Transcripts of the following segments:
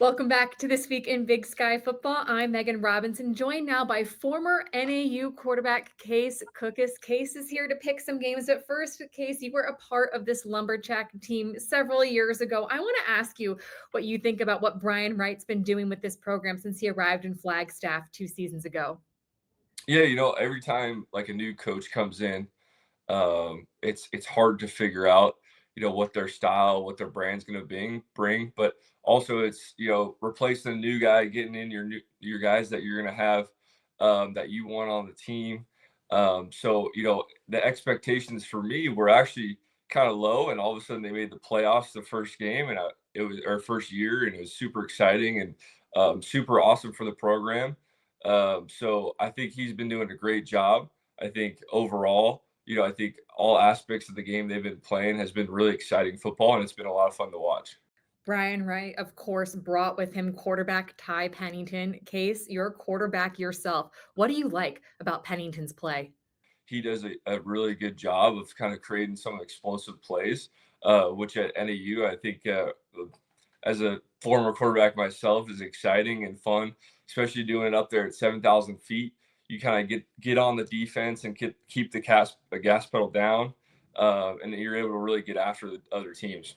Welcome back to This Week in Big Sky Football. I'm Megan Robinson, joined now by former NAU quarterback Case Cookus. Case is here to pick some games. But first, Case, you were a part of this Lumberjack team several years ago. I want to ask you what you think about what Brian Wright's been doing with this program since he arrived in Flagstaff 2 seasons ago. Yeah, every time like a new coach comes in, it's hard to figure out, what their style, what their brand's going to bring. But also, it's replacing a new guy, getting in your guys that you're going to have that you want on the team. So the expectations for me were actually kind of low, and all of a sudden they made the playoffs the first game, and it was our first year, and it was super exciting and super awesome for the program. So I think he's been doing a great job. I think overall, I think all aspects of the game they've been playing has been really exciting football, and it's been a lot of fun to watch. Brian Wright, of course, brought with him quarterback Ty Pennington. Case, you're a quarterback yourself. What do you like about Pennington's play? He does a really good job of kind of creating some explosive plays, which at NAU, I think as a former quarterback myself is exciting and fun, especially doing it up there at 7,000 feet. You kind of get on the defense and keep the gas pedal down, and you're able to really get after the other teams.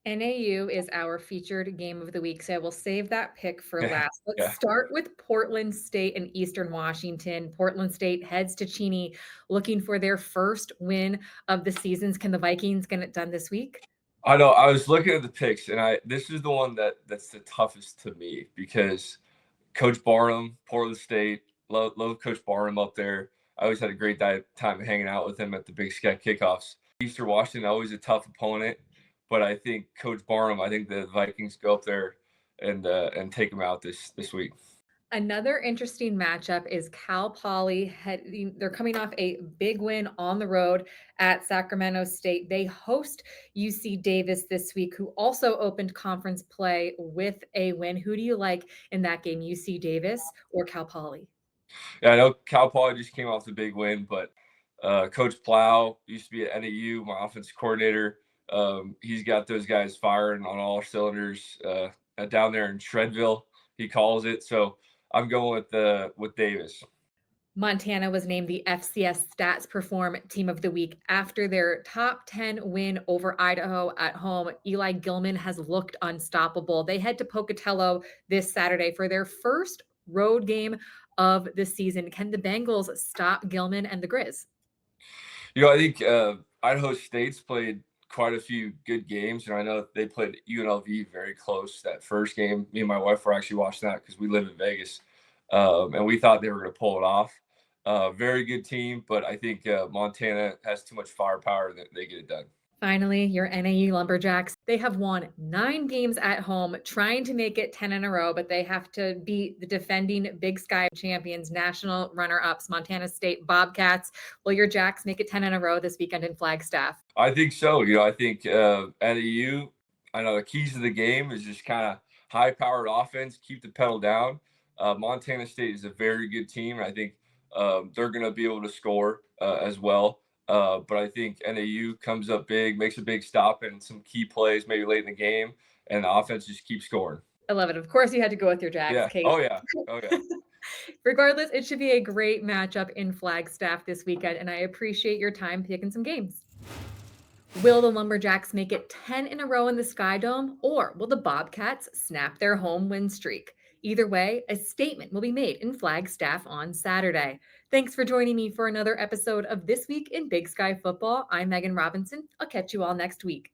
NAU is our featured game of the week, so I will save that pick for Yeah, last. Let's yeah. start with Portland State and Eastern Washington. Portland State heads to Cheney looking for their first win of the seasons. Can the Vikings get it done this week? I know. I was looking at the picks, and this is the one that's the toughest to me because Coach Barnum, Portland State, love Coach Barnum up there. I always had a great time hanging out with him at the Big Sky kickoffs. Eastern Washington, always a tough opponent, but I think Coach Barnum, I think the Vikings go up there and take them out this week. Another interesting matchup is Cal Poly. They're coming off a big win on the road at Sacramento State. They host UC Davis this week, who also opened conference play with a win. Who do you like in that game, UC Davis or Cal Poly? Yeah, I know Cal Poly just came off the big win, but Coach Plow used to be at NAU, my offensive coordinator. He's got those guys firing on all cylinders down there in Shredville, he calls it. So I'm going with Davis. Montana was named the FCS Stats Perform Team of the Week after their top 10 win over Idaho at home. Eli Gilman has looked unstoppable. They head to Pocatello this Saturday for their first road game of the season. Can the Bengals stop Gilman and the Grizz? I think Idaho State's played quite a few good games, and I know they played UNLV very close that first game. Me and my wife were actually watching that because we live in Vegas, and we thought they were going to pull it off. Very good team, but I think Montana has too much firepower that they get it done. Finally, your NAU Lumberjacks. They have won 9 games at home, trying to make it 10 in a row, but they have to beat the defending Big Sky champions, national runner-ups, Montana State Bobcats. Will your Jacks make it 10 in a row this weekend in Flagstaff? I think so. I think NAU, I know the keys to the game is just kind of high-powered offense, keep the pedal down. Montana State is a very good team. I think they're going to be able to score as well. But I think NAU comes up big, makes a big stop in some key plays, maybe late in the game, and the offense just keeps scoring. I love it. Of course, you had to go with your Jacks, Yeah. Kate. Oh, yeah. Oh, yeah. Regardless, it should be a great matchup in Flagstaff this weekend, and I appreciate your time picking some games. Will the Lumberjacks make it 10 in a row in the Sky Dome, or will the Bobcats snap their home win streak? Either way, a statement will be made in Flagstaff on Saturday. Thanks for joining me for another episode of This Week in Big Sky Football. I'm Megan Robinson. I'll catch you all next week.